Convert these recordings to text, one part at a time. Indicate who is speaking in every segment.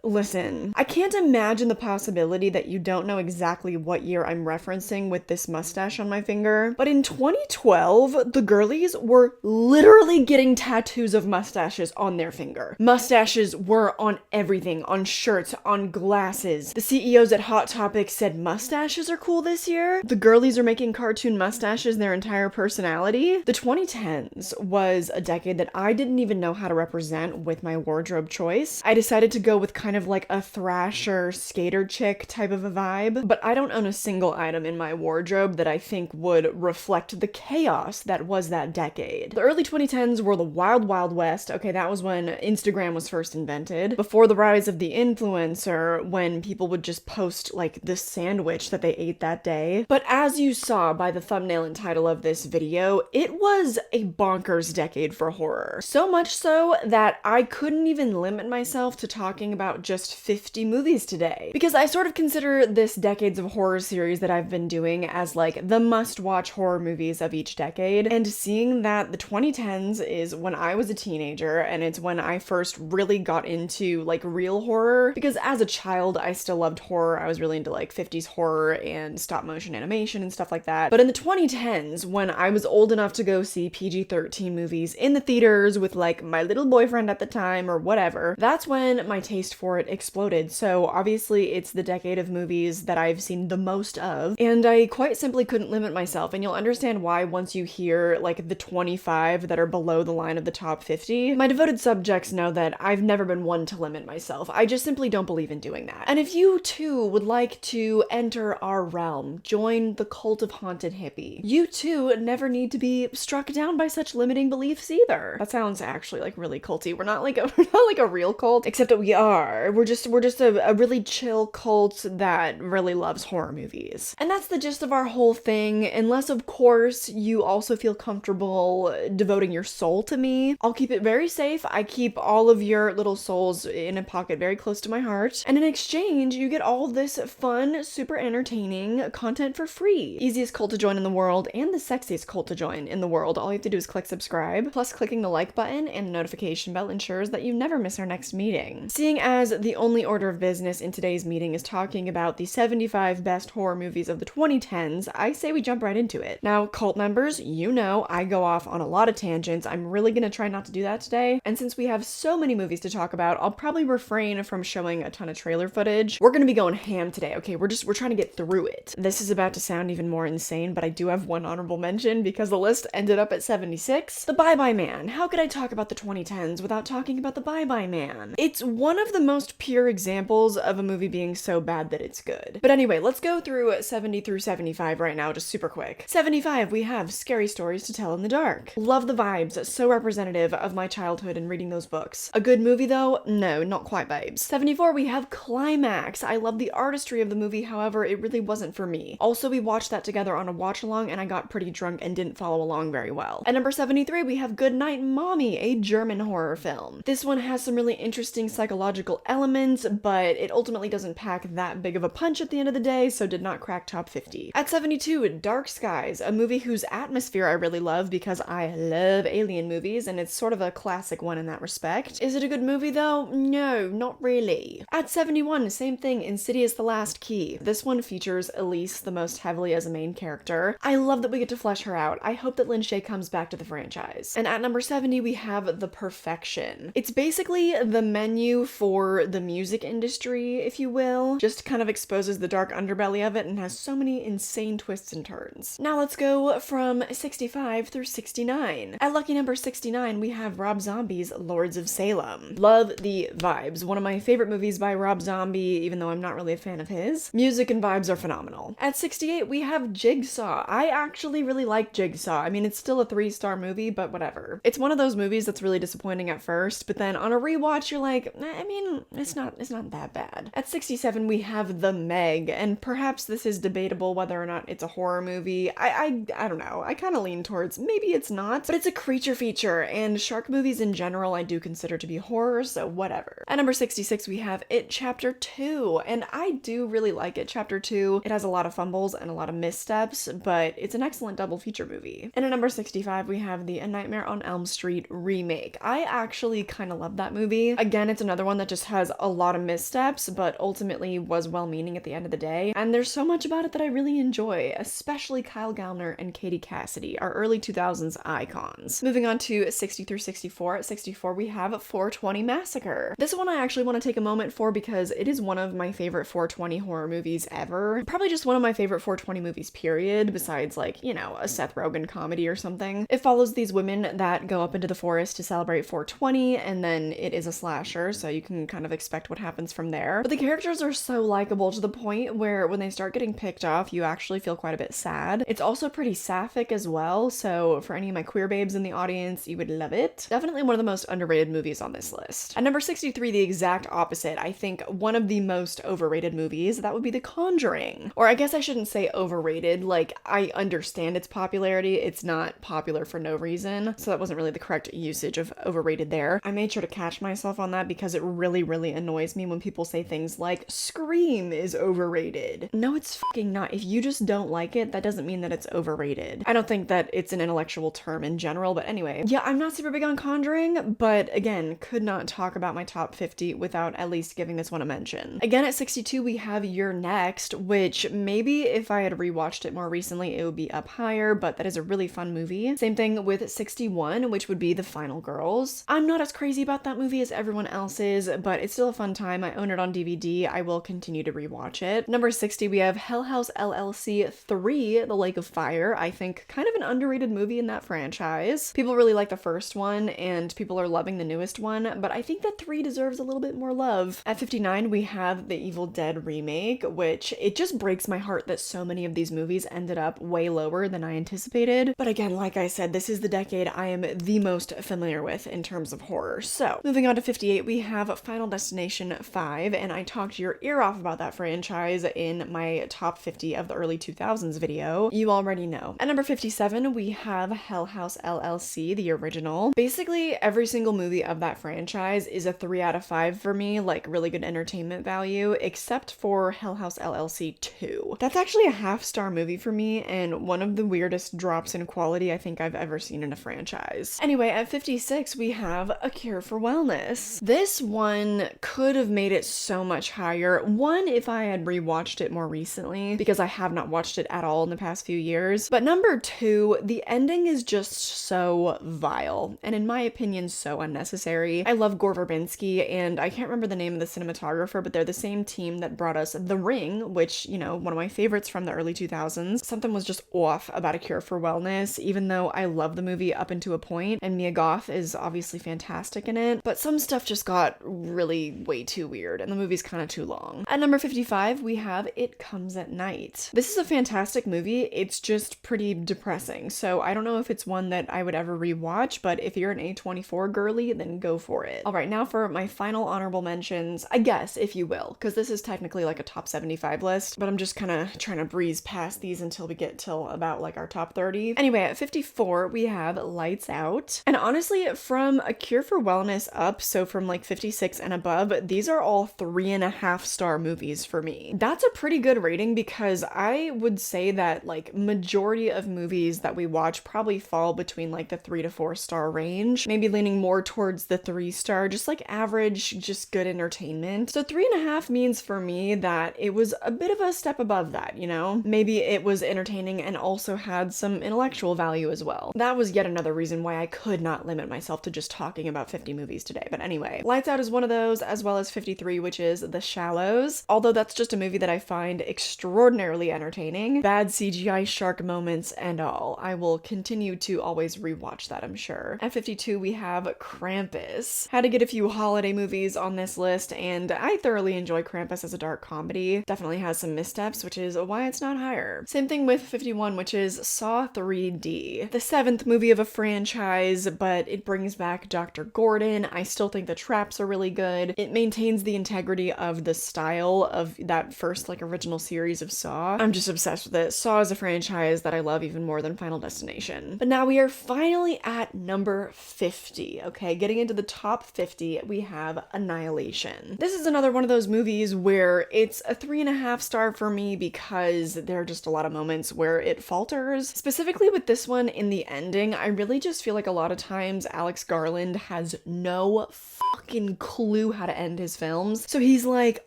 Speaker 1: Listen, I can't imagine the possibility that you don't know exactly what year I'm referencing with this mustache on my finger, but in 2012, the girlies were literally getting tattoos of mustaches on their finger. Mustaches were on everything, on shirts, on glasses. The CEOs at Hot Topic said mustaches are cool this year. The girlies are making cartoon mustaches their entire personality. The 2010s was a decade that I didn't even know how to represent with my wardrobe choice. I decided to go with kind of like a thrasher skater chick type of a vibe, but I don't own a single item in my wardrobe that I think would reflect the chaos that was that decade. The early 2010s were the wild, wild west. Okay, that was when Instagram was first invented. Before the rise of the influencer, when people would just post like the sandwich that they ate that day. But as you saw by the thumbnail and title of this video, it was a bonkers decade for horror. So much so that I couldn't even limit myself to talking about just 50 movies today, because I sort of consider this decades of horror series that I've been doing as like the must-watch horror movies of each decade, and seeing that the 2010s is when I was a teenager and it's when I first really got into like real horror, because as a child I still loved horror. I was really into like 50s horror and stop motion animation and stuff like that. But in the 2010s, when I was old enough to go see PG-13 movies in the theaters with like my little boyfriend at the time or whatever, that's when my taste for it exploded. So obviously it's the decade of movies that I've seen the most of, and I quite simply couldn't limit myself, and you'll understand why once you hear like the 25 that are below the line of the top 50. My devoted subjects know that I've never been one to limit myself. I just simply don't believe in doing that. And if you too would like to enter our realm, join the cult of haunted hippie, you too never need to be struck down by such limiting beliefs either. That sounds actually like really culty. We're not like a real cult, except that we are. We're just a really chill cult that really loves horror movies. And that's the gist of our whole thing, unless of course you also feel comfortable devoting your soul to me. I'll keep it very safe. I keep all of your little souls in a pocket very close to my heart, and in exchange you get all this fun, super entertaining content for free. Easiest cult to join in the world and the sexiest cult to join in the world. All you have to do is click subscribe, plus clicking the like button and the notification bell ensures that you never miss our next meeting. Seeing as the only order of business in today's meeting is talking about the 75 best horror movies of the 2010s, I say we jump right into it. Now, cult members, you know I go off on a lot of tangents. I'm really gonna try not to do that today, and since we have so many movies to talk about, I'll probably refrain from showing a ton of trailer footage. We're gonna be going ham today, okay? We're trying to get through it. This is about to sound even more insane, but I do have one honorable mention because the list ended up at 76. The Bye Bye Man. How could I talk about the 2010s without talking about the Bye Bye Man? It's one of the most pure examples of a movie being so bad that it's good. But anyway, let's go through 70 through 75 right now, just super quick. 75, we have Scary Stories to Tell in the Dark. Love the vibes, so representative of my childhood and reading those books. A good movie though? No, not quite babes. 74, we have Climax. I love the artistry of the movie, however, it really wasn't for me. Also, we watched that together on a watch along and I got pretty drunk and didn't follow along very well. At number 73, we have Good Night Mommy, a German horror film. This one has some really interesting psychological elements, but it ultimately doesn't pack that big of a punch at the end of the day, so did not crack top 50. At 72, Dark Skies, a movie whose atmosphere I really love because I love alien movies, and it's sort of a classic one in that respect. Is it a good movie though? No, not really. At 71, same thing, Insidious: The Last Key. This one features Elise the most heavily as a main character. I love that we get to flesh her out. I hope that Lin Shaye comes back to the franchise. And at number 70, we have The Perfection. It's basically the menu for the music industry, if you will. Just kind of exposes the dark underbelly of it and has so many insane twists and turns. Now let's go from 65 through 69. At lucky number 69, we have Rob Zombie's Lords of Salem. Love the vibes. One of my favorite movies by Rob Zombie, even though I'm not really a fan of his. Music and vibes are phenomenal. At 68, we have Jigsaw. I actually really like Jigsaw. I mean, it's still a 3-star movie, but whatever. It's one of those movies that's really disappointing at first, but then on a rewatch, you're like, I mean, it's not that bad. At 67, we have The Meg, and perhaps this is debatable whether or not it's a horror movie. I don't know. I kind of lean towards maybe it's not, but it's a creature feature, and shark movies in general I do consider to be horror, so whatever. At number 66, we have It Chapter 2, and I do really like It Chapter 2. It has a lot of fumbles and a lot of missteps, but it's an excellent double feature movie. And at number 65, we have the A Nightmare on Elm Street remake. I actually kind of love that movie. Again, it's another one that just has a lot of missteps, but ultimately was well-meaning at the end of the day. And there's so much about it that I really enjoy, especially Kyle Gallner and Katie Cassidy, our early 2000s icons. Moving on to 60 through 64. At 64, we have 420 Massacre. This one I actually want to take a moment for because it is one of my favorite 420 horror movies ever. Probably just one of my favorite 420 movies, period, besides like, you know, a Seth Rogen comedy or something. It follows these women that go up into the forest to celebrate 420, and then it is a slasher, so you can kind of expect what happens from there. But the characters are so likable to the point where when they start getting picked off, you actually feel quite a bit sad. It's also pretty sapphic as well, so for any of my queer babes in the audience, you would love it. Definitely one of the most underrated movies on this list. At number 63, the exact opposite. I think one of the most overrated movies, that would be The Conjuring. Or I guess I shouldn't say overrated, like I understand its popularity, it's not popular for no reason, so that wasn't really the correct usage of overrated there. I made sure to catch myself on that because it really, really annoys me when people say things like, Scream is overrated. No, it's fucking not. If you just don't like it, that doesn't mean that it's overrated. I don't think that it's an intellectual term in general, but anyway. Yeah, I'm not super big on Conjuring, but again, could not talk about my top 50 without at least giving this one a mention. Again, at 62, we have You're Next, which maybe if I had rewatched it more recently, it would be up higher, but that is a really fun movie. Same thing with 61, which would be The Final Girls. I'm not as crazy about that movie as everyone else is, but it's still a fun time. I own it on DVD. I will continue to rewatch it. Number 60, we have Hell House LLC 3, The Lake of Fire. I think kind of an underrated movie in that franchise. People really like the first one, and people are loving the newest one, but I think that 3 deserves a little bit more love. At 59, we have The Evil Dead remake, which it just breaks my heart that so many of these movies ended up way lower than I anticipated. But again, like I said, this is the decade I am the most familiar with in terms of horror. So, moving on to 58, we have Final Destination 5, and I talked your ear off about that franchise in my top 50 of the early 2000s video. You already know. At number 57, we have Hell House LLC, the original. Basically, every single movie of that franchise is a 3 out of 5 for me, like really good entertainment value, except for Hell House LLC 2. That's actually a half-star movie for me, and one of the weirdest drops in quality I think I've ever seen in a franchise. Anyway, at 56, we have A Cure for Wellness. This one could have made it so much higher. One, if I had rewatched it more recently, because I have not watched it at all in the past few years. But number 2, the ending is just so vile, and in my opinion, so unnecessary. I love Gore Verbinski, and I can't remember the name of the cinematographer, but they're the same team that brought us The Ring, which, you know, one of my favorites from the early 2000s. Something was just off about A Cure for Wellness, even though I love the movie up into a point, and Mia Goth is obviously fantastic in it, but some stuff just got really way too weird, and the movie's kind of too long. At number 55, we have It Comes at Night. This is a fantastic movie, it's just pretty depressing, so I don't know if it's one that I would ever rewatch, but if you're an A24 girly, then go for it. Alright, now for my final honorable mentions, I guess, if you will, because this is technically like a top 75 list, but I'm just kind of trying to breeze past these until we get till about like our top 30. Anyway, at 54, we have Lights Out. And honestly, from A Cure for Wellness up, so from like 56 and above, these are all 3.5 star movies for me. That's a pretty good rating because I would say that like majority of movies that we watch probably fall between like the 3 to 4 star range, maybe leaning more towards the 3 star, just like average, just good entertainment. So 3.5 means for me that it was a bit of a step above that, you know? Maybe it was entertaining and also had some intellectual value as well. That was yet another reason why I could not limit myself to just talking about 50 movies today. But anyway, Lights Out is one of those, as well as 53, which is The Shallows. Although that's just a movie that I find extraordinarily entertaining. Bad CGI shark moments and all. I will continue to always rewatch that, I'm sure. At 52, we have Krampus. Had to get a few holiday movies on this list, and I thoroughly enjoy Krampus as a dark comedy. Definitely has some missteps, which is why it's not higher. Same thing with 51, which is Saw 3D. The 7th movie of a franchise, but it brings back Dr. Gordon. I still think the traps are really good. It maintains the integrity of the style of that first like original series of Saw. I'm just obsessed with it. Saw is a franchise that I love even more than Final Destination. But now we are finally at number 50, okay? Getting into the top 50, we have Annihilation. This is another one of those movies where it's a 3.5 star for me because there are just a lot of moments where it falters. Specifically with this one, in the ending, I really just feel like a lot of times Alex Garland has no fucking clue clue how to end his films. So he's like,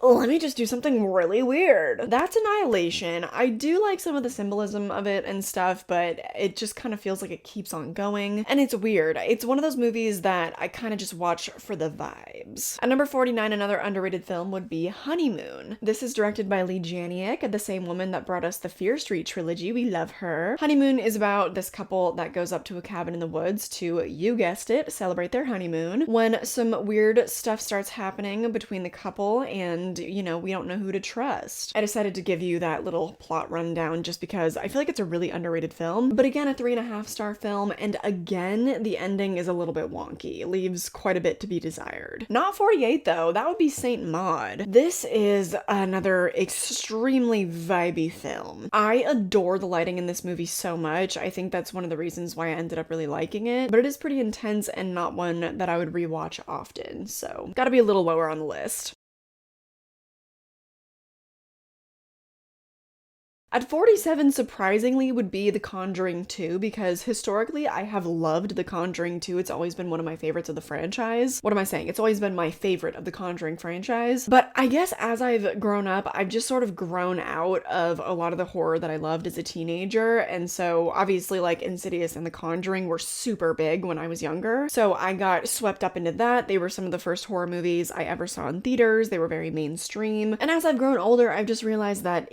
Speaker 1: let me just do something really weird. That's Annihilation. I do like some of the symbolism of it and stuff, but it just kind of feels like it keeps on going. And it's weird. It's one of those movies that I kind of just watch for the vibes. At number 49, another underrated film would be Honeymoon. This is directed by Lee Janiak, the same woman that brought us the Fear Street trilogy. We love her. Honeymoon is about this couple that goes up to a cabin in the woods to, you guessed it, celebrate their honeymoon, when some weird stuff starts happening between the couple and, you know, we don't know who to trust. I decided to give you that little plot rundown just because I feel like it's a really underrated film, but again, a 3.5-star film, and again, the ending is a little bit wonky. It leaves quite a bit to be desired. Not 48 though, that would be Saint Maud. This is another extremely vibey film. I adore the lighting in this movie so much. I think that's one of the reasons why I ended up really liking it, but it is pretty intense and not one that I would rewatch often, so gotta be a little lower on the list. At 47, surprisingly, would be The Conjuring 2, because historically I have loved The Conjuring 2. It's always been one of my favorites of the franchise. What am I saying? It's always been my favorite of the Conjuring franchise. But I guess as I've grown up, I've just sort of grown out of a lot of the horror that I loved as a teenager. And so obviously like Insidious and The Conjuring were super big when I was younger. So I got swept up into that. They were some of the first horror movies I ever saw in theaters. They were very mainstream. And as I've grown older, I've just realized that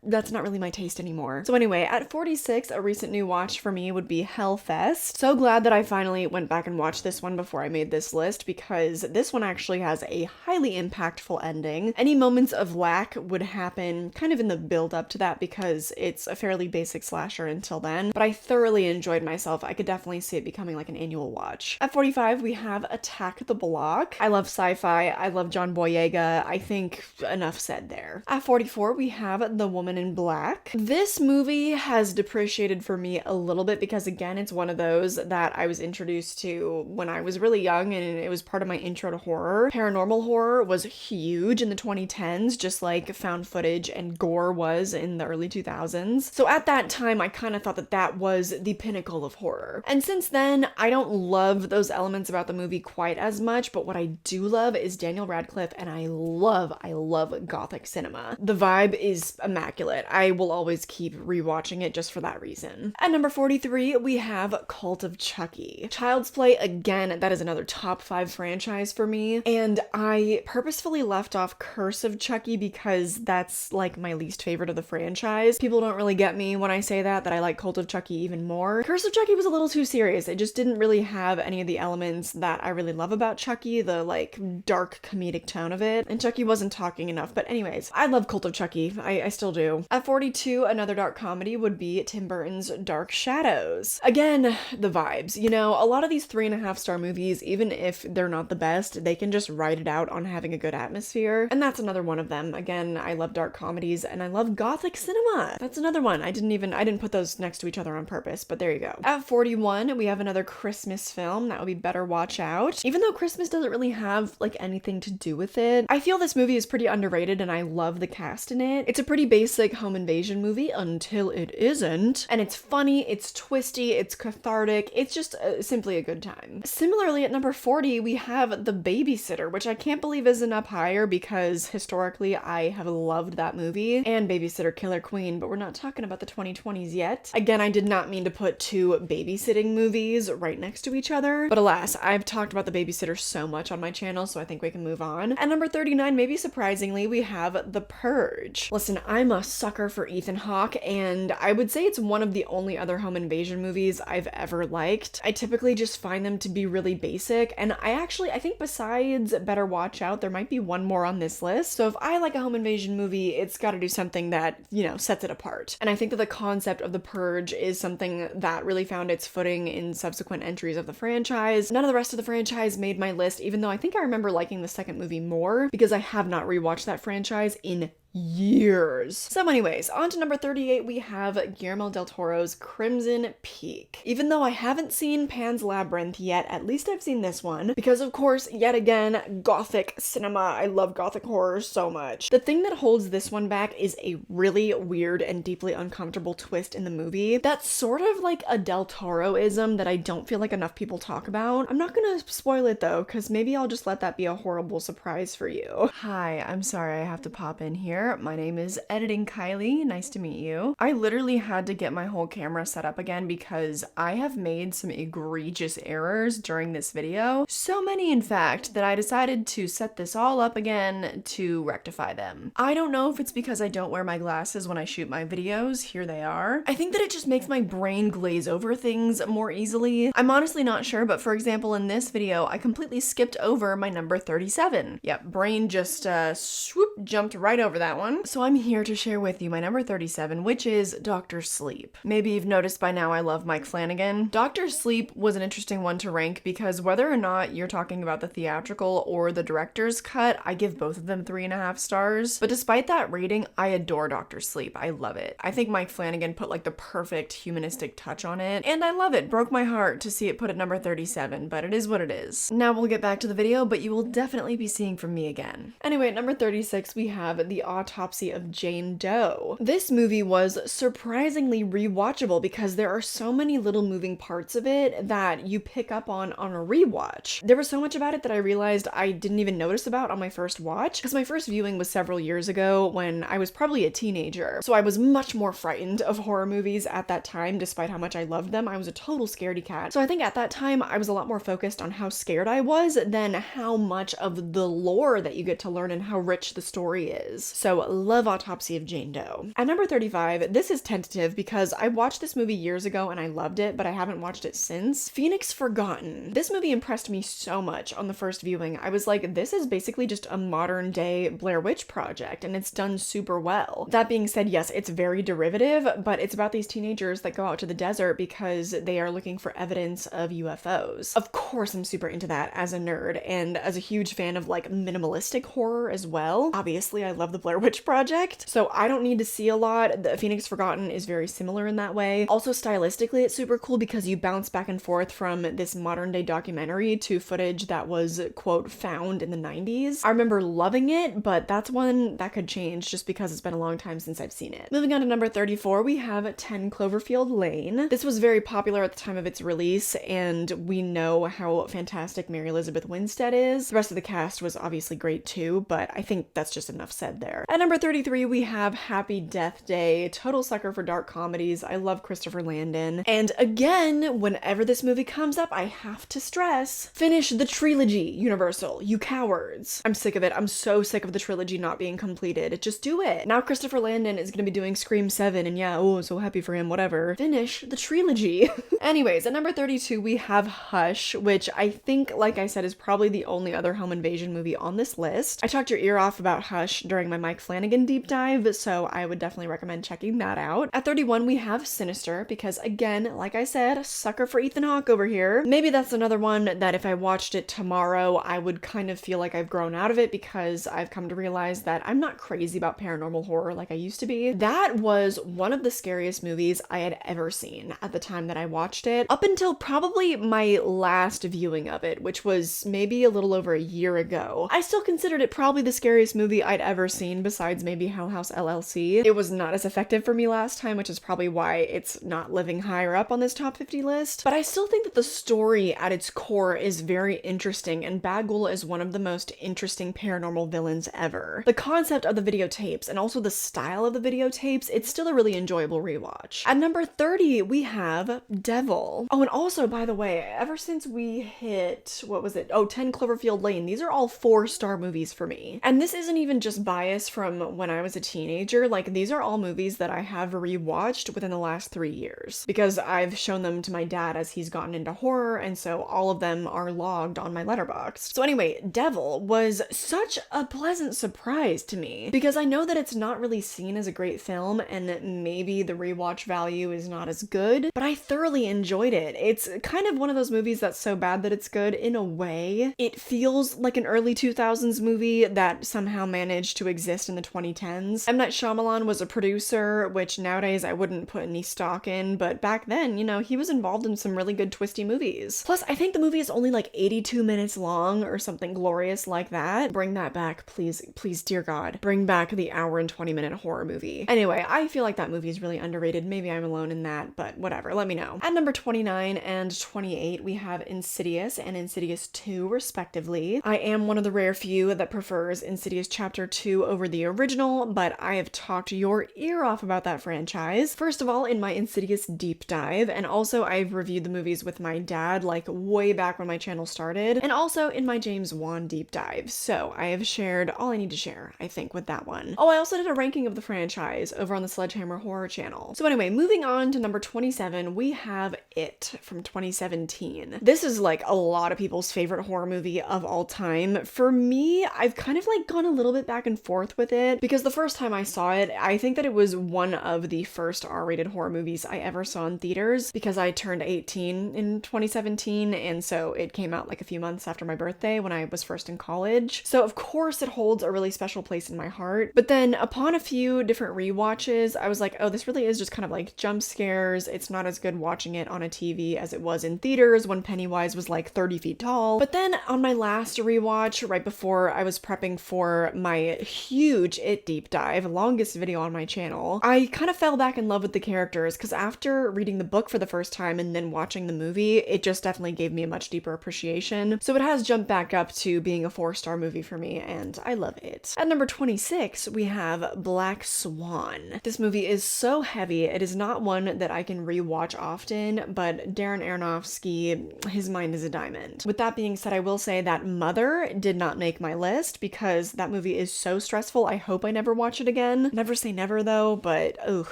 Speaker 1: that's not really my taste anymore. So anyway, at 46, a recent new watch for me would be Hellfest. So glad that I finally went back and watched this one before I made this list, because this one actually has a highly impactful ending. Any moments of lack would happen kind of in the build up to that because it's a fairly basic slasher until then, but I thoroughly enjoyed myself. I could definitely see it becoming like an annual watch. At 45, we have Attack the Block. I love sci-fi. I love John Boyega. I think enough said there. At 44, we have The Woman in Black. This movie has depreciated for me a little bit because, again, it's one of those that I was introduced to when I was really young and it was part of my intro to horror. Paranormal horror was huge in the 2010s, just like found footage and gore was in the early 2000s. So at that time, I kind of thought that that was the pinnacle of horror. And since then, I don't love those elements about the movie quite as much, but what I do love is Daniel Radcliffe, and I love gothic cinema. The vibe is immaculate. I will always keep rewatching it just for that reason. At number 43, we have Cult of Chucky. Child's Play, again, that is another top 5 franchise for me, and I purposefully left off Curse of Chucky because that's like my least favorite of the franchise. People don't really get me when I say that I like Cult of Chucky even more. Curse of Chucky was a little too serious. It just didn't really have any of the elements that I really love about Chucky, the like dark comedic tone of it, and Chucky wasn't talking enough. But anyways, I love Cult of Chucky. I still do. At 42, another dark comedy would be Tim Burton's Dark Shadows. Again, the vibes. You know, a lot of these 3.5-star movies, even if they're not the best, they can just ride it out on having a good atmosphere. And that's another one of them. Again, I love dark comedies and I love gothic cinema. That's another one. I didn't put those next to each other on purpose, but there you go. At 41, we have another Christmas film. That would be Better Watch Out. Even though Christmas doesn't really have like anything to do with it, I feel this movie is pretty underrated and I love the cast in it. It's a pretty basic home invasion movie until it isn't, and it's funny, it's twisty, it's cathartic, it's just simply a good time. Similarly, at number 40, we have The Babysitter, which I can't believe isn't up higher because historically I have loved that movie, and Babysitter Killer Queen, but we're not talking about the 2020s yet. Again, I did not mean to put two babysitting movies right next to each other, but alas, I've talked about The Babysitter so much on my channel, so I think we can move on. At number 39, maybe surprisingly, we have The Purge. Listen, I'm a sucker for Ethan Hawke, and I would say it's one of the only other home invasion movies I've ever liked. I typically just find them to be really basic, and I think besides Better Watch Out, there might be one more on this list. So if I like a home invasion movie, it's got to do something that, you know, sets it apart. And I think that the concept of The Purge is something that really found its footing in subsequent entries of the franchise. None of the rest of the franchise made my list, even though I think I remember liking the second movie more because I have not rewatched that franchise in years. So anyways, on to number 38, we have Guillermo del Toro's Crimson Peak. Even though I haven't seen Pan's Labyrinth yet, at least I've seen this one, because of course, yet again, gothic cinema. I love gothic horror so much. The thing that holds this one back is a really weird and deeply uncomfortable twist in the movie that's sort of like a Del Toro-ism that I don't feel like enough people talk about. I'm not gonna spoil it though, because maybe I'll just let that be a horrible surprise for you. Hi, I'm sorry I have to pop in here. My name is Editing Kylie. Nice to meet you. I literally had to get my whole camera set up again because I have made some egregious errors during this video. So many, in fact, that I decided to set this all up again to rectify them. I don't know if it's because I don't wear my glasses when I shoot my videos. Here they are. I think that it just makes my brain glaze over things more easily. I'm honestly not sure, but for example, in this video, I completely skipped over my number 37. Yep, brain just swoop, jumped right over that one. So I'm here to share with you my number 37, which is Dr. Sleep. Maybe you've noticed by now I love Mike Flanagan. Dr. Sleep was an interesting one to rank because whether or not you're talking about the theatrical or the director's cut, I give both of them 3.5 stars. But despite that rating, I adore Dr. Sleep. I love it. I think Mike Flanagan put like the perfect humanistic touch on it, and I love it. Broke my heart to see it put at number 37, but it is what it is. Now we'll get back to the video, but you will definitely be seeing from me again. Anyway, at number 36, we have The Autopsy of Jane Doe. This movie was surprisingly rewatchable because there are so many little moving parts of it that you pick up on a rewatch. There was so much about it that I realized I didn't even notice about on my first watch, because my first viewing was several years ago when I was probably a teenager. So I was much more frightened of horror movies at that time, despite how much I loved them. I was a total scaredy cat. So I think at that time I was a lot more focused on how scared I was than how much of the lore that you get to learn and how rich the story is. So love Autopsy of Jane Doe. At number 35, this is tentative because I watched this movie years ago and I loved it, but I haven't watched it since. Phoenix Forgotten. This movie impressed me so much on the first viewing. I was like, this is basically just a modern day Blair Witch Project, and it's done super well. That being said, yes, it's very derivative, but it's about these teenagers that go out to the desert because they are looking for evidence of UFOs. Of course, I'm super into that as a nerd and as a huge fan of like minimalistic horror as well. Obviously, I love the Blair Witch Project, so I don't need to see a lot. The Phoenix Forgotten is very similar in that way. Also, stylistically, it's super cool because you bounce back and forth from this modern day documentary to footage that was, quote, found in the 90s. I remember loving it, but that's one that could change just because it's been a long time since I've seen it. Moving on to number 34, we have 10 Cloverfield Lane. This was very popular at the time of its release, and we know how fantastic Mary Elizabeth Winstead is. The rest of the cast was obviously great too, but I think that's just enough said there. At number 33, we have Happy Death Day. Total sucker for dark comedies. I love Christopher Landon. And again, whenever this movie comes up, I have to stress, finish the trilogy, Universal, you cowards. I'm sick of it. I'm so sick of the trilogy not being completed. Just do it. Now Christopher Landon is gonna be doing Scream 7, and yeah, oh, so happy for him, whatever. Finish the trilogy. Anyways, at number 32, we have Hush, which I think, like I said, is probably the only other home invasion movie on this list. I talked your ear off about Hush during my Mike Flanagan deep dive, so I would definitely recommend checking that out. At 31, we have Sinister, because again, like I said, sucker for Ethan Hawke over here. Maybe that's another one that if I watched it tomorrow, I would kind of feel like I've grown out of it because I've come to realize that I'm not crazy about paranormal horror like I used to be. That was one of the scariest movies I had ever seen at the time that I watched it, up until probably my last viewing of it, which was maybe a little over a year ago. I still considered it probably the scariest movie I'd ever seen besides maybe Hell House LLC. It was not as effective for me last time, which is probably why it's not living higher up on this top 50 list, but I still think that the story at its core is very interesting, and Bagul is one of the most interesting paranormal villains ever. The concept of the videotapes and also the style of the videotapes, it's still a really enjoyable rewatch. At number 30, we have Devil. Oh, and also, by the way, ever since we hit, what was it? Oh, 10 Cloverfield Lane, these are all 4-star movies for me. And this isn't even just bias from when I was a teenager, like these are all movies that I have rewatched within the last 3 years because I've shown them to my dad as he's gotten into horror, and so all of them are logged on my letterboxd. So anyway, Devil was such a pleasant surprise to me because I know that it's not really seen as a great film and maybe the rewatch value is not as good, but I thoroughly enjoyed it. It's kind of one of those movies that's so bad that it's good in a way. It feels like an early 2000s movie that somehow managed to exist released in the 2010s. M. Night Shyamalan was a producer, which nowadays I wouldn't put any stock in, but back then, you know, he was involved in some really good twisty movies. Plus, I think the movie is only like 82 minutes long or something glorious like that. Bring that back, please, please, dear God. Bring back the hour and 20-minute horror movie. Anyway, I feel like that movie is really underrated. Maybe I'm alone in that, but whatever, let me know. At number 29 and 28, we have Insidious and Insidious 2, respectively. I am one of the rare few that prefers Insidious Chapter 2 over the original, but I have talked your ear off about that franchise. First of all, in my Insidious deep dive, and also I've reviewed the movies with my dad, like way back when my channel started, and also in my James Wan deep dive. So I have shared all I need to share, I think, with that one. Oh, I also did a ranking of the franchise over on the Sledgehammer Horror channel. So anyway, moving on to number 27, we have It from 2017. This is like a lot of people's favorite horror movie of all time. For me, I've kind of like gone a little bit back and forth with it because the first time I saw it, I think that it was one of the first R-rated horror movies I ever saw in theaters because I turned 18 in 2017, and so it came out like a few months after my birthday when I was first in college. So of course it holds a really special place in my heart. But then upon a few different rewatches, I was like, oh, this really is just kind of like jump scares. It's not as good watching it on a TV as it was in theaters when Pennywise was like 30 feet tall. But then on my last rewatch, right before I was prepping for my huge It deep dive, longest video on my channel, I kind of fell back in love with the characters because after reading the book for the first time and then watching the movie, it just definitely gave me a much deeper appreciation. So it has jumped back up to being a 4-star movie for me, and I love it. At number 26, we have Black Swan. This movie is so heavy. It is not one that I can rewatch often, but Darren Aronofsky, his mind is a diamond. With that being said, I will say that Mother did not make my list because that movie is so stressful. I hope I never watch it again. Never say never though, but oh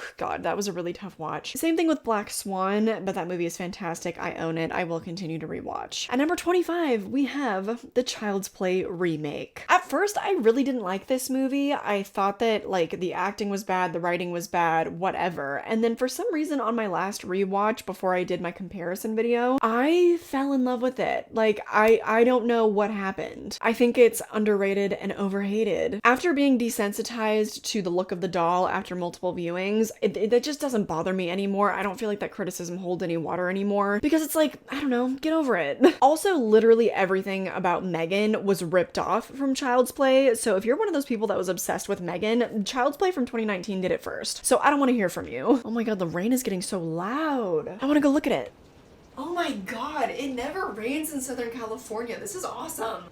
Speaker 1: god, that was a really tough watch. Same thing with Black Swan, but that movie is fantastic. I own it. I will continue to rewatch. At number 25, we have the Child's Play remake. At first, I really didn't like this movie. I thought that like the acting was bad, the writing was bad, whatever. And then for some reason on my last rewatch before I did my comparison video, I fell in love with it. Like I don't know what happened. I think it's underrated and overhated. After being desensitized to the look of the doll after multiple viewings, it just doesn't bother me anymore. I don't feel like that criticism holds any water anymore because it's like, I don't know, get over it. Also, literally everything about Megan was ripped off from Child's Play. So if you're one of those people that was obsessed with Megan, Child's Play from 2019 did it first. So I don't want to hear from you. Oh my god, the rain is getting so loud. I want to go look at it. Oh my god, it never rains in Southern California. This is awesome.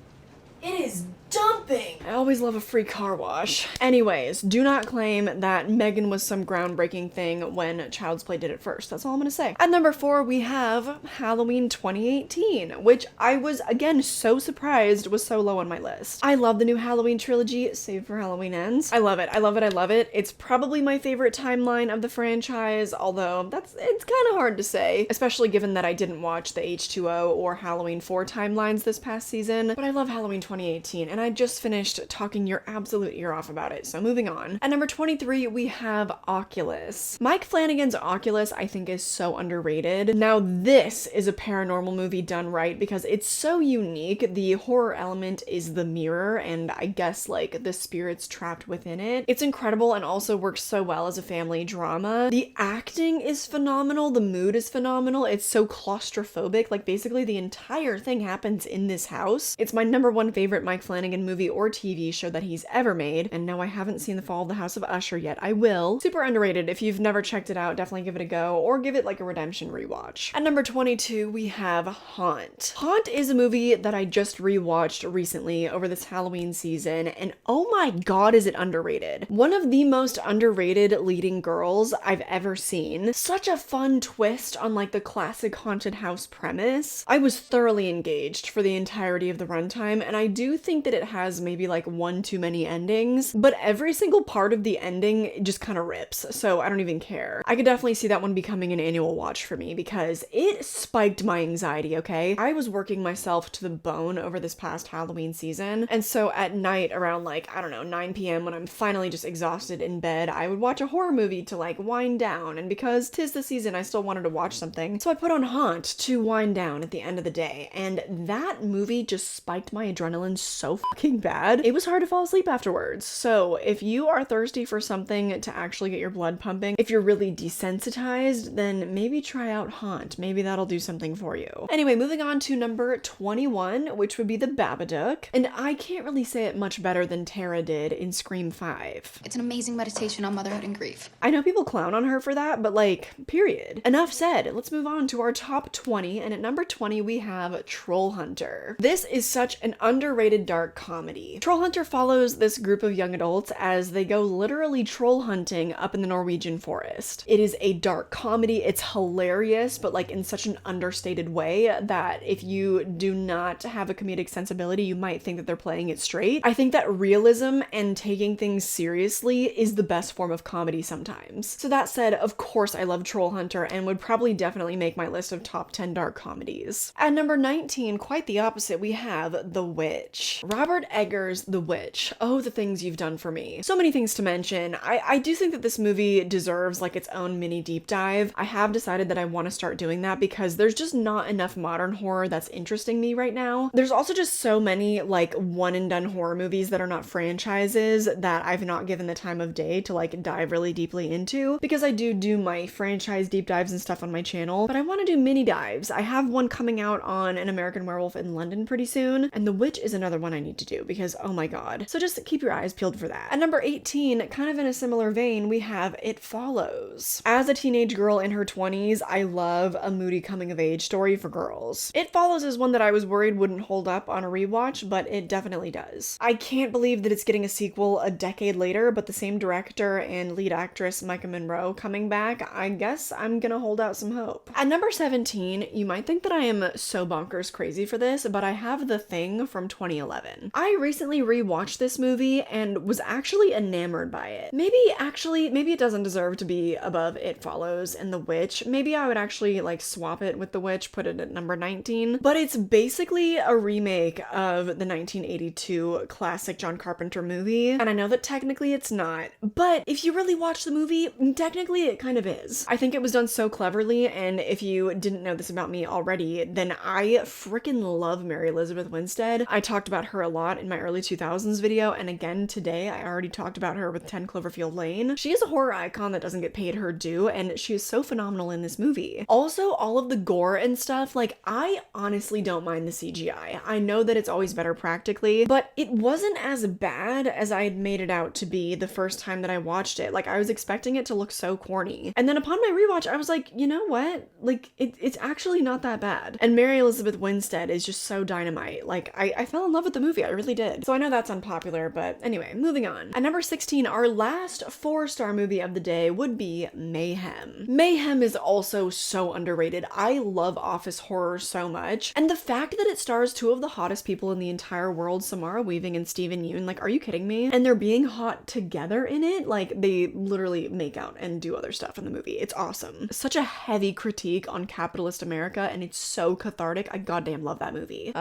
Speaker 1: It is dumping. I always love a free car wash. Anyways, do not claim that Megan was some groundbreaking thing when Child's Play did it first. That's all I'm gonna say. At number 4, we have Halloween 2018, which I was, again, so surprised was so low on my list. I love the new Halloween trilogy, save for Halloween Ends. I love it. I love it. I love it. It's probably my favorite timeline of the franchise, although it's kind of hard to say, especially given that I didn't watch the H2O or Halloween 4 timelines this past season, but I love Halloween 2018, and I just finished talking your absolute ear off about it, so moving on. At number 23, we have Oculus. Mike Flanagan's Oculus, I think, is so underrated. Now, this is a paranormal movie done right because it's so unique. The horror element is the mirror, and I guess, like, the spirits trapped within it. It's incredible and also works so well as a family drama. The acting is phenomenal. The mood is phenomenal. It's so claustrophobic. Like, basically, the entire thing happens in this house. It's my number one favorite Mike Flanagan movie or TV show that he's ever made, and no, I haven't seen The Fall of the House of Usher yet. I will. Super underrated. If you've never checked it out, definitely give it a go, or give it like a redemption rewatch. At number 22, we have Haunt. Haunt is a movie that I just rewatched recently over this Halloween season, and oh my god, is it underrated. One of the most underrated leading girls I've ever seen. Such a fun twist on like the classic haunted house premise. I was thoroughly engaged for the entirety of the runtime, and I do think that it has maybe like one too many endings, but every single part of the ending just kind of rips, so I don't even care. I could definitely see that one becoming an annual watch for me because it spiked my anxiety, okay? I was working myself to the bone over this past Halloween season, and so at night around like, I don't know, 9 p.m. when I'm finally just exhausted in bed, I would watch a horror movie to like wind down, and because 'tis the season, I still wanted to watch something, so I put on Haunt to wind down at the end of the day, and that movie just spiked my adrenaline adrenaline so fucking bad, it was hard to fall asleep afterwards. So if you are thirsty for something to actually get your blood pumping, if you're really desensitized, then maybe try out Haunt. Maybe that'll do something for you. Anyway, moving on to number 21, which would be The Babadook. And I can't really say it much better than Tara did in Scream 5.
Speaker 2: It's an amazing meditation on motherhood and grief.
Speaker 1: I know people clown on her for that, but like, period. Enough said. Let's move on to our top 20, and at number 20 we have Troll Hunter. This is such an underrated dark comedy. Troll Hunter follows this group of young adults as they go literally troll hunting up in the Norwegian forest. It is a dark comedy. It's hilarious, but like in such an understated way that if you do not have a comedic sensibility, you might think that they're playing it straight. I think that realism and taking things seriously is the best form of comedy sometimes. So that said, of course I love Troll Hunter and would probably definitely make my list of top 10 dark comedies. At number 19, quite the opposite, we have The Witch. Robert Eggers' The Witch. Oh, the things you've done for me. So many things to mention. I do think that this movie deserves like its own mini deep dive. I have decided that I want to start doing that because there's just not enough modern horror that's interesting me right now. There's also just so many like one and done horror movies that are not franchises that I've not given the time of day to like dive really deeply into, because I do my franchise deep dives and stuff on my channel, but I want to do mini dives. I have one coming out on An American Werewolf in London pretty soon, and The Witch is another one I need to do because oh my god. So just keep your eyes peeled for that. At number 18, kind of in a similar vein, we have It Follows. As a teenage girl in her 20s, I love a moody coming of age story for girls. It Follows is one that I was worried wouldn't hold up on a rewatch, but it definitely does. I can't believe that it's getting a sequel a decade later, but the same director and lead actress Micah Monroe coming back. I guess I'm gonna hold out some hope. At number 17, you might think that I am so bonkers crazy for this, but I have The Thing from 2011. I recently rewatched this movie and was actually enamored by it. Maybe it doesn't deserve to be above It Follows and The Witch. Maybe I would actually like swap it with The Witch, put it at number 19, but it's basically a remake of the 1982 classic John Carpenter movie, and I know that technically it's not, but if you really watch the movie, technically it kind of is. I think it was done so cleverly, and if you didn't know this about me already, then I freaking love Mary Elizabeth Winstead. I talked about her a lot in my early 2000s video, and again today I already talked about her with 10 Cloverfield Lane. She is a horror icon that doesn't get paid her due, and she is so phenomenal in this movie. Also, all of the gore and stuff, like, I honestly don't mind the CGI. I know that it's always better practically, but it wasn't as bad as I had made it out to be the first time that I watched it. Like, I was expecting it to look so corny. And then upon my rewatch, I was like, you know what? Like, it's actually not that bad. And Mary Elizabeth Winstead is just so dynamite. Like, I fell in love with the movie. I really did. So I know that's unpopular, but anyway, moving on. At number 16, our last 4-star movie of the day would be Mayhem. Mayhem is also so underrated. I love office horror so much. And the fact that it stars two of the hottest people in the entire world, Samara Weaving and Steven Yeun, like, are you kidding me? And they're being hot together in it. Like, they literally make out and do other stuff in the movie. It's awesome. Such a heavy critique on capitalist America, and it's so cathartic. I goddamn love that movie.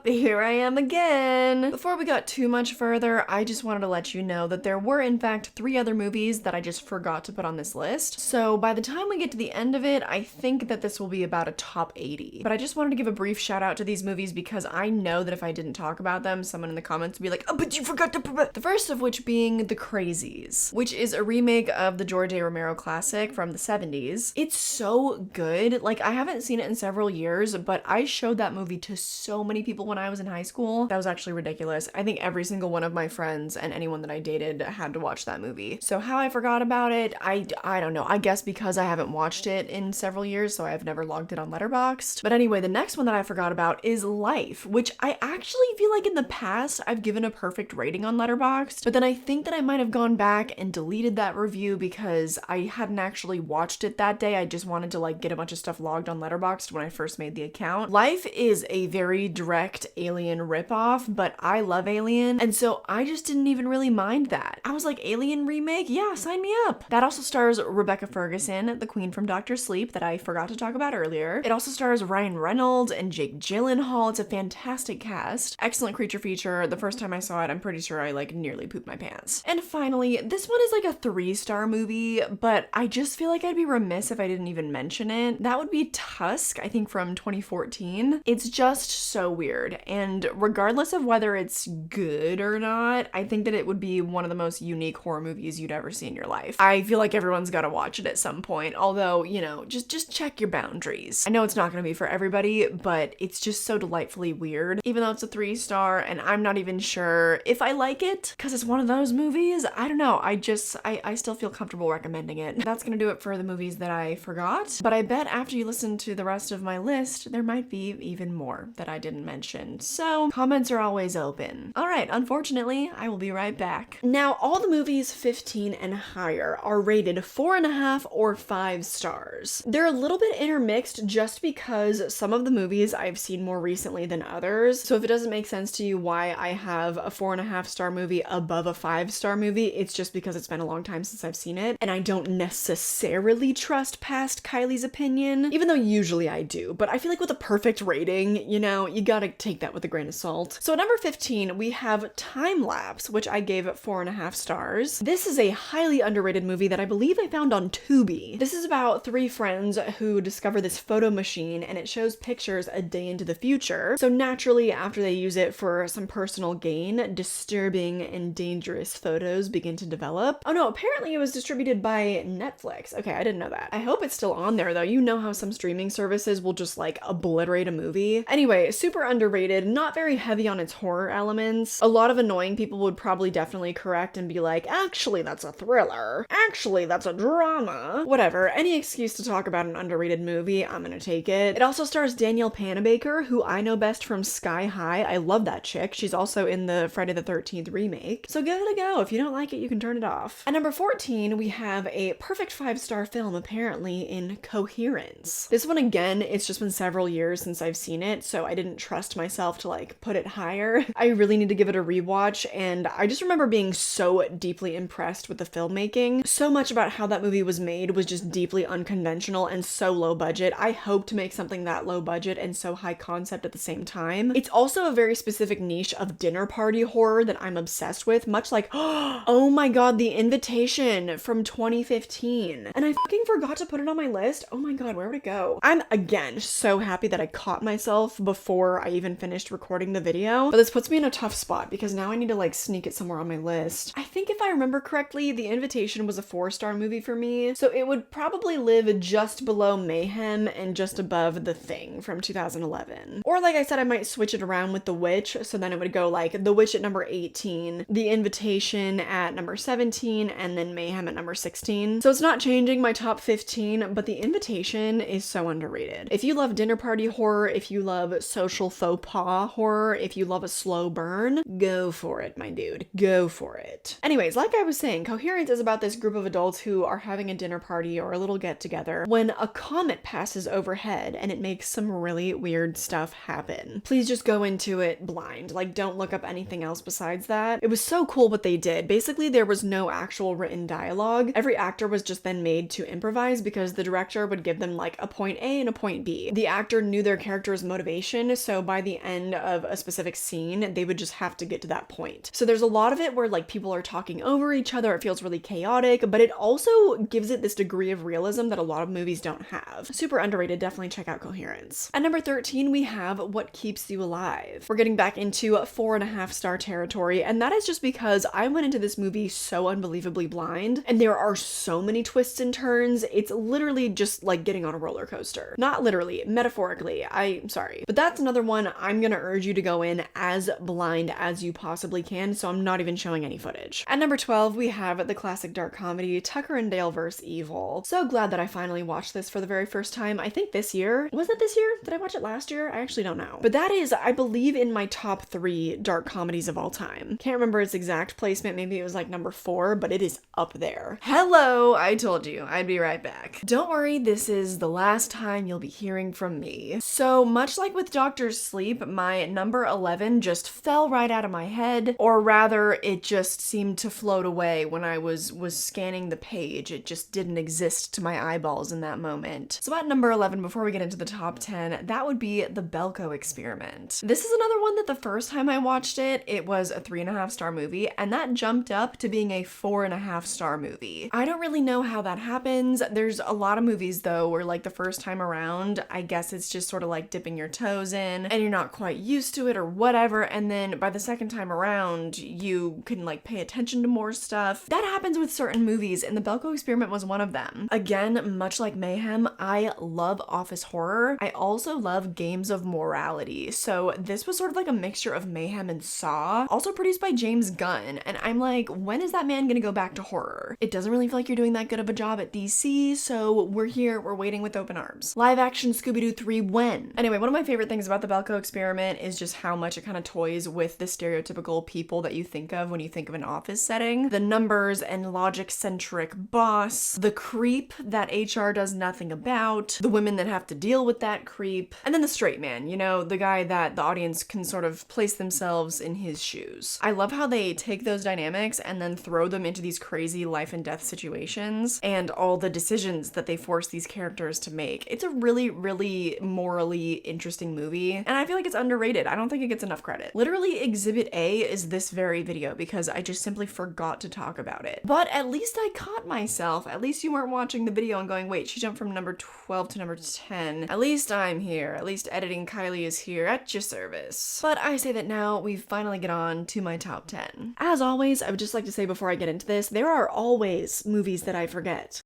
Speaker 1: Here I am again. Before we got too much further, I just wanted to let you know that there were in fact 3 other movies that I just forgot to put on this list. So by the time we get to the end of it, I think that this will be about a top 80. But I just wanted to give a brief shout out to these movies because I know that if I didn't talk about them, someone in the comments would be like, oh, but you forgot to... The first of which being The Crazies, which is a remake of the George A. Romero classic from the 70s. It's so good. Like, I haven't seen it in several years, but I showed that movie to so many people when I was in high school. That was actually ridiculous. I think every single one of my friends and anyone that I dated had to watch that movie. So how I forgot about it, I don't know. I guess because I haven't watched it in several years, so I've never logged it on Letterboxd. But anyway, the next one that I forgot about is Life, which I actually feel like in the past I've given a perfect rating on Letterboxd, but then I think that I might have gone back and deleted that review because I hadn't actually watched it that day. I just wanted to like get a bunch of stuff logged on Letterboxd when I first made the account. Life is a very direct Alien ripoff, but I love Alien, and so I just didn't even really mind that. I was like, Alien remake? Yeah, sign me up. That also stars Rebecca Ferguson, the queen from Dr. Sleep that I forgot to talk about earlier. It also stars Ryan Reynolds and Jake Gyllenhaal. It's a fantastic cast. Excellent creature feature. The first time I saw it, I'm pretty sure I like nearly pooped my pants. And finally, this one is like a 3-star movie, but I just feel like I'd be remiss if I didn't even mention it. That would be Tusk, I think from 2014. It's just so weird, and regardless of whether it's good or not, I think that it would be one of the most unique horror movies you'd ever see in your life. I feel like everyone's got to watch it at some point, although, you know, just check your boundaries. I know it's not going to be for everybody, but it's just so delightfully weird, even though it's a 3-star, and I'm not even sure if I like it, because it's one of those movies. I don't know, I still feel comfortable recommending it. That's gonna do it for the movies that I forgot, but I bet after you listen to the rest of my list, there might be even more that I didn't mention, so comments are always open. Alright, unfortunately, I will be right back. Now, all the movies 15 and higher are rated 4.5 or 5 stars. They're a little bit intermixed just because some of the movies I've seen more recently than others, so if it doesn't make sense to you why I have a 4.5-star movie above a 5-star movie, it's just because it's been a long time since I've seen it, and I don't necessarily trust past Kylie's opinion, even though usually I do, but I feel like with a perfect rating, you know, you gotta take that with a grain of salt. So at number 15, we have Time Lapse, which I gave 4.5 stars. This is a highly underrated movie that I believe I found on Tubi. This is about 3 friends who discover this photo machine, and it shows pictures a day into the future. So naturally, after they use it for some personal gain, disturbing and dangerous photos begin to develop. Oh no, apparently it was distributed by Netflix. Okay, I didn't know that. I hope it's still on there though. You know how some streaming services will just like obliterate a movie. Anyway, super underrated, not very heavy on its horror elements. A lot of annoying people would probably definitely correct and be like, actually that's a thriller. Actually that's a drama. Whatever, any excuse to talk about an underrated movie, I'm gonna take it. It also stars Danielle Panabaker, who I know best from Sky High. I love that chick. She's also in the Friday the 13th remake. So give it a go. If you don't like it, you can turn it off. At number 14, we have a perfect 5-star film apparently in Coherence. This one again, it's just been several years since I've seen it, so I didn't trust myself to like put it higher. I really need to give it a rewatch, and I just remember being so deeply impressed with the filmmaking. So much about how that movie was made was just deeply unconventional and so low budget. I hope to make something that low budget and so high concept at the same time. It's also a very specific niche of dinner party horror that I'm obsessed with, much like, oh my god, The Invitation from 2015. And I fucking forgot to put it on my list. Oh my god, where would it go? I'm, again, so happy that I caught myself before I even finished recording the video, but this puts me in a tough spot because now I need to like sneak it somewhere on my list. I think if I remember correctly, The Invitation was a 4-star movie for me, so it would probably live just below Mayhem and just above The Thing from 2011. Or like I said, I might switch it around with The Witch, so then it would go like The Witch at number 18, The Invitation at number 17, and then Mayhem at number 16. So it's not changing my top 15, but The Invitation is so underrated. If you love dinner party horror, if you love social faux pas horror, if you love a slow burn, go for it, my dude. Go for it. Anyways, like I was saying, Coherence is about this group of adults who are having a dinner party or a little get together when a comet passes overhead and it makes some really weird stuff happen. Please just go into it blind. Like, don't look up anything else besides that. It was so cool what they did. Basically, there was no actual written dialogue. Every actor was just then made to improvise because the director would give them like a point A and a point B. The actor knew their character's motivation, so by the end of a specific scene, they would just have to get to that point. So there's a lot of it where like people are talking over each other. It feels really chaotic, but it also gives it this degree of realism that a lot of movies don't have. Super underrated. Definitely check out Coherence. At number 13, we have What Keeps You Alive. We're getting back into 4.5-star territory, and that is just because I went into this movie so unbelievably blind, and there are so many twists and turns. It's literally just like getting on a roller coaster. Not literally, metaphorically. I'm sorry. But that's another one I'm gonna urge you to go in as blind as you possibly can, so I'm not even showing any footage. At number 12, we have the classic dark comedy Tucker and Dale vs. Evil. So glad that I finally watched this for the very first time. I think this year. Was it this year? Did I watch it last year? I actually don't know. But that is, I believe, in my top 3 dark comedies of all time. Can't remember its exact placement. Maybe it was like number 4, but it is up there. Hello! I told you. I'd be right back. Don't worry, this is the last time you'll be hearing from me. So much like with Dr. Sleep, my number 11 just fell right out of my head, or rather, it just seemed to float away when I was scanning the page. It just didn't exist to my eyeballs in that moment. So at number 11, before we get into the top 10, that would be The Belko Experiment. This is another one that the first time I watched it, it was a 3.5-star movie, and that jumped up to being a 4.5-star movie. I don't really know how that happens. There's a lot of movies though where like the first time around, I guess it's just sort of like dipping your toes in and you're not quite used used to it or whatever, and then by the second time around, you can like pay attention to more stuff. That happens with certain movies, and the Belko Experiment was one of them. Again, much like Mayhem, I love office horror. I also love games of morality. So this was sort of like a mixture of Mayhem and Saw, also produced by James Gunn. And I'm like, when is that man gonna go back to horror? It doesn't really feel like you're doing that good of a job at DC, so we're here, we're waiting with open arms. Live action Scooby-Doo 3 when? Anyway, one of my favorite things about the Belko Experiment is just how much it kind of toys with the stereotypical people that you think of when you think of an office setting. The numbers and logic-centric boss, the creep that HR does nothing about, the women that have to deal with that creep, and then the straight man, you know, the guy that the audience can sort of place themselves in his shoes. I love how they take those dynamics and then throw them into these crazy life and death situations and all the decisions that they force these characters to make. It's a really, really morally interesting movie, and I feel like it's underrated. I don't think it gets enough credit. Literally, Exhibit A is this very video because I just simply forgot to talk about it. But at least I caught myself. At least you weren't watching the video and going, wait, she jumped from number 12 to number 10. At least I'm here. At least editing Kylie is here at your service. But I say that now we finally get on to my top 10. As always, I would just like to say before I get into this, there are always movies that I forget.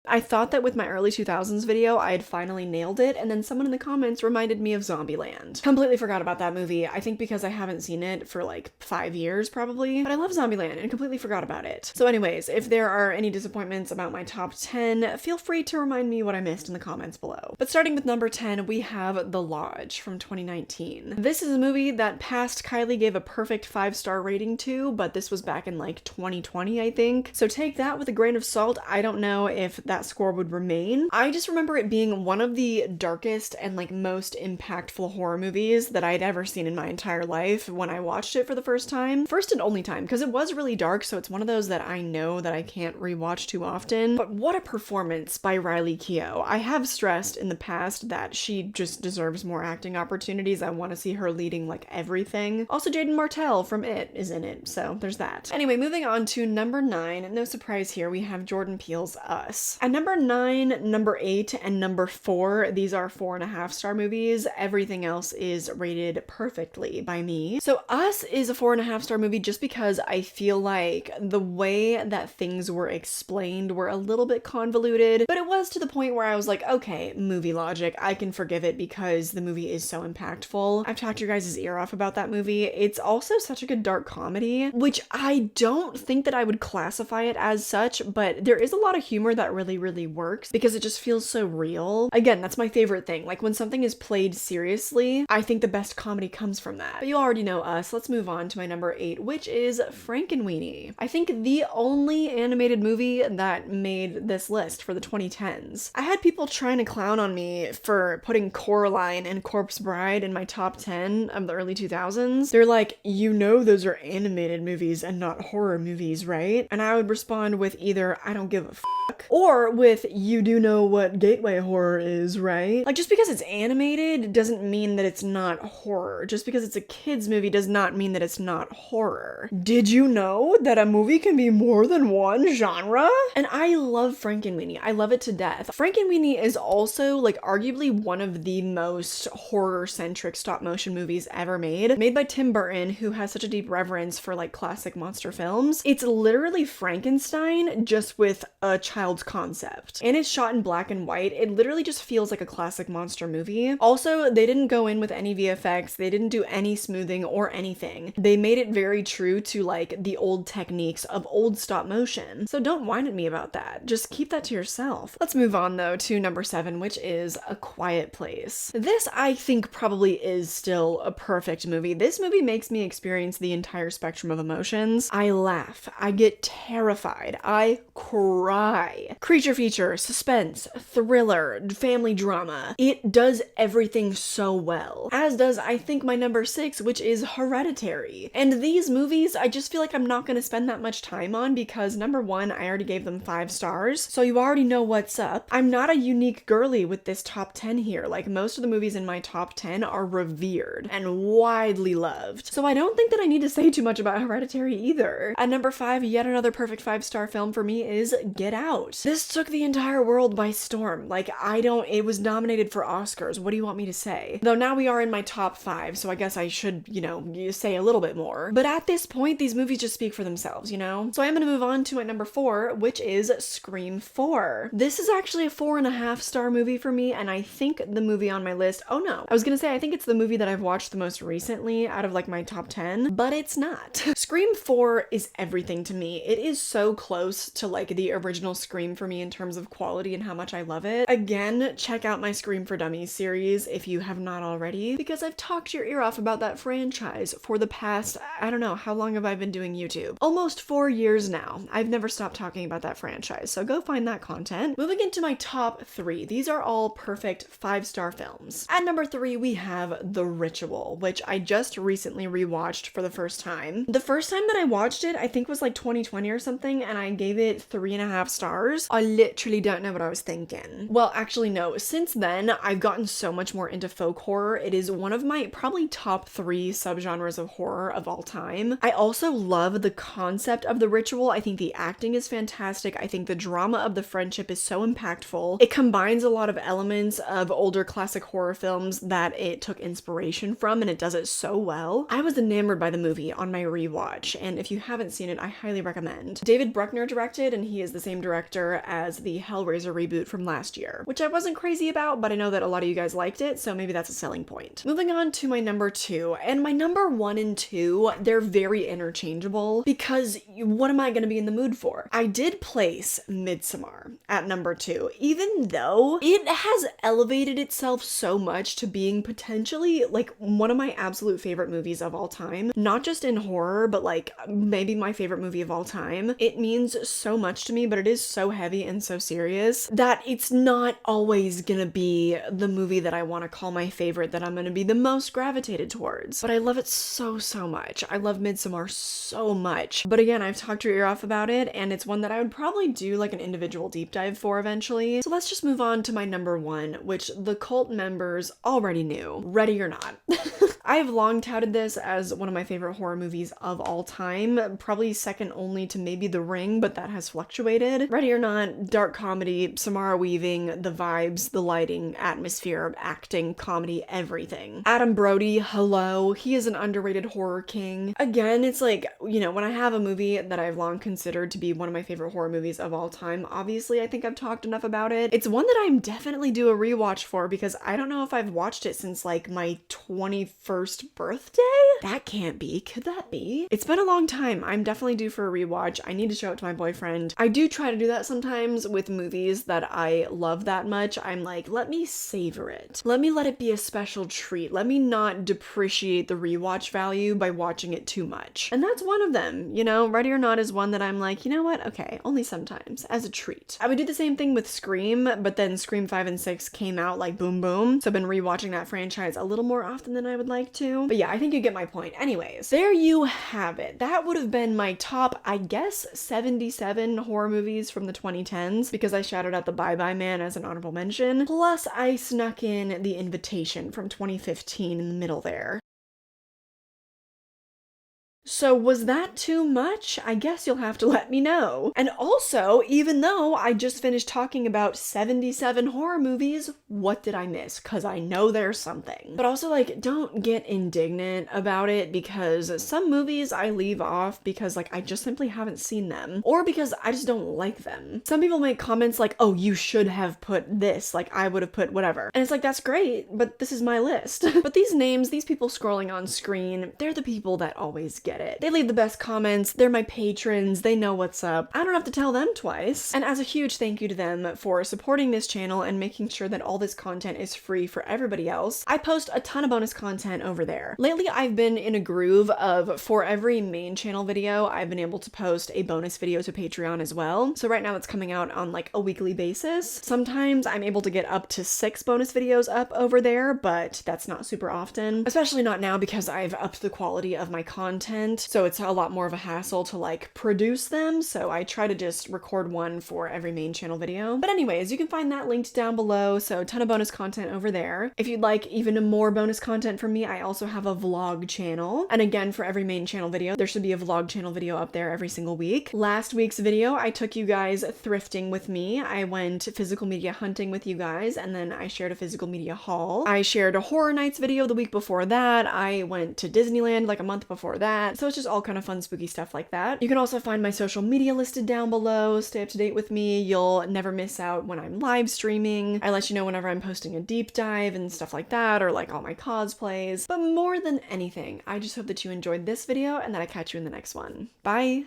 Speaker 1: I thought that with my early 2000s video, I had finally nailed it, and then someone in the comments reminded me of Zombieland. Completely forgot about that movie, I think because I haven't seen it for like 5 years probably, but I love Zombieland and completely forgot about it. So anyways, if there are any disappointments about my top 10, feel free to remind me what I missed in the comments below. But starting with number 10, we have The Lodge from 2019. This is a movie that past Kylie gave a perfect 5-star rating to, but this was back in like 2020, I think. So take that with a grain of salt. I don't know if that score would remain. I just remember it being one of the darkest and like most impactful horror movies that I'd ever seen in my entire life when I watched it for the first time. First and only time, because it was really dark, so it's one of those that I know that I can't rewatch too often. But what a performance by Riley Keough. I have stressed in the past that she just deserves more acting opportunities. I want to see her leading like everything. Also, Jaden Martell from It is in it, so there's that. Anyway, moving on to number 9, no surprise here, we have Jordan Peele's Us. At number 9, number 8, and number 4, these are 4.5-star movies. Everything else is rated perfectly by me. So Us is a 4.5-star movie just because I feel like the way that things were explained were a little bit convoluted, but it was to the point where I was like, okay, movie logic, I can forgive it because the movie is so impactful. I've talked your guys' ear off about that movie. It's also such a good dark comedy, which I don't think that I would classify it as such, but there is a lot of humor that really works because it just feels so real. Again, that's my favorite thing. Like when something is played seriously, I think the best comedy comes from that. But you already know Us. Let's move on to my number 8, which is Frankenweenie. I think the only animated movie that made this list for the 2010s. I had people trying to clown on me for putting Coraline and Corpse Bride in my top 10 of the early 2000s. They're like, you know those are animated movies and not horror movies, right? And I would respond with either, I don't give a fuck, or with, you do know what gateway horror is, right? Like, just because it's animated doesn't mean that it's not horror. Just because it's a kid's movie does not mean that it's not horror. Did you know that a movie can be more than one genre? And I love Frankenweenie. I love it to death. Frankenweenie is also, like, arguably one of the most horror-centric stop-motion movies ever made by Tim Burton, who has such a deep reverence for, like, classic monster films. It's literally Frankenstein, just with a child's concept. And it's shot in black and white. It literally just feels like a classic monster movie. Also, they didn't go in with any VFX. They didn't do any smoothing or anything. They made it very true to like the old techniques of old stop motion. So don't whine at me about that. Just keep that to yourself. Let's move on though to number 7, which is A Quiet Place. This I think probably is still a perfect movie. This movie makes me experience the entire spectrum of emotions. I laugh. I get terrified. I cry. Creature feature, suspense, thriller, family drama. It does everything so well. As does, I think, my number 6, which is Hereditary. And these movies, I just feel like I'm not going to spend that much time on because number 1, I already gave them 5 stars, so you already know what's up. I'm not a unique girly with this top 10 here. Like, most of the movies in my top 10 are revered and widely loved. So I don't think that I need to say too much about Hereditary either. At number 5, yet another perfect 5-star film for me is Get Out. This just took the entire world by storm. Like, it was nominated for Oscars. What do you want me to say? Though now we are in my top 5, so I guess I should, say a little bit more. But at this point, these movies just speak for themselves, So I am gonna move on to my number 4, which is Scream 4. This is actually a 4.5-star movie for me, and I think the movie on my list, oh no, I was gonna say I think it's the movie that I've watched the most recently out of like my top 10, but it's not. Scream 4 is everything to me. It is so close to like the original Scream for me in terms of quality and how much I love it. Again, check out my Scream for Dummies series if you have not already, because I've talked your ear off about that franchise for the past, I don't know, how long have I been doing YouTube? Almost 4 years now. I've never stopped talking about that franchise, so go find that content. Moving into my top 3, these are all perfect 5-star films. At number 3, we have The Ritual, which I just recently rewatched for the first time. The first time that I watched it, I think was like 2020 or something, and I gave it 3.5 stars. I literally don't know what I was thinking. Well, actually no, since then, I've gotten so much more into folk horror. It is one of my probably top 3 subgenres of horror of all time. I also love the concept of The Ritual. I think the acting is fantastic. I think the drama of the friendship is so impactful. It combines a lot of elements of older classic horror films that it took inspiration from, and it does it so well. I was enamored by the movie on my rewatch, and if you haven't seen it, I highly recommend. David Bruckner directed, and he is the same director as the Hellraiser reboot from last year, which I wasn't crazy about, but I know that a lot of you guys liked it, so maybe that's a selling point. Moving on to my number 2, and my number 1 and 2, they're very interchangeable, because what am I going to be in the mood for? I did place Midamar at number 2, even though it has elevated itself so much to being potentially like one of my absolute favorite movies of all time. Not just in horror, but like maybe my favorite movie of all time. It means so much to me, but it is so heavy and so serious that it's not always gonna be the movie that I want to call my favorite, that I'm gonna be the most gravitated towards. But I love it so much. I love Midamar so much. But again, I've talked your ear off about it, and it's one that I would probably do like an individual deep dive for eventually. So let's just move on to my number 1, which the cult members already knew. Ready or Not. I have long touted this as one of my favorite horror movies of all time, probably second only to maybe The Ring, but that has fluctuated. Ready or Not, dark comedy, Samara Weaving, the vibes, the lighting, atmosphere, acting, comedy, everything. Adam Brody, hello, he is an underrated horror king. Again, it's like, when I have a movie that I've long considered to be one of my favorite horror movies of all time, obviously I think I've talked enough about it. It's one that I'm definitely due a rewatch for, because I don't know if I've watched it since like my 21st birthday? That can't be. Could that be? It's been a long time. I'm definitely due for a rewatch. I need to show it to my boyfriend. I do try to do that sometimes with movies that I love that much. I'm like, let me savor it. Let me let it be a special treat. Let me not depreciate the rewatch value by watching it too much. And that's one of them, Ready or Not is one that I'm like, you know what? Okay, only sometimes, as a treat. I would do the same thing with Scream, but then Scream 5 and 6 came out like boom boom. So I've been rewatching that franchise a little more often than I would like to. But yeah, I think you get my point. Anyways, there you have it. That would have been my top, I guess, 77 horror movies from the 2010s, because I shouted out The Bye Bye Man as an honorable mention. Plus, I snuck in The Invitation from 2015 in the middle there. So was that too much? I guess you'll have to let me know. And also, even though I just finished talking about 77 horror movies, what did I miss? Because I know there's something. But also, like, don't get indignant about it, because some movies I leave off because, like, I just simply haven't seen them, or because I just don't like them. Some people make comments like, oh, you should have put this, like, I would have put whatever. And it's like, that's great, but this is my list. But these names, these people scrolling on screen, they're the people that always get it. They leave the best comments, they're my patrons, they know what's up. I don't have to tell them twice. And as a huge thank you to them for supporting this channel and making sure that all this content is free for everybody else, I post a ton of bonus content over there. Lately, I've been in a groove of, for every main channel video, I've been able to post a bonus video to Patreon as well. So right now it's coming out on like a weekly basis. Sometimes I'm able to get up to 6 bonus videos up over there, but that's not super often, especially not now because I've upped the quality of my content. content, so it's a lot more of a hassle to like produce them, so I try to just record one for every main channel video. But anyways, you can find that linked down below, so a ton of bonus content over there. If you'd like even more bonus content from me, I also have a vlog channel. And again, for every main channel video, there should be a vlog channel video up there every single week. Last week's video, I took you guys thrifting with me. I went physical media hunting with you guys, and then I shared a physical media haul. I shared a horror nights video the week before that. I went to Disneyland like a month before that. So it's just all kind of fun, spooky stuff like that. You can also find my social media listed down below. Stay up to date with me. You'll never miss out when I'm live streaming. I let you know whenever I'm posting a deep dive and stuff like that, or like all my cosplays. But more than anything, I just hope that you enjoyed this video and that I catch you in the next one. Bye!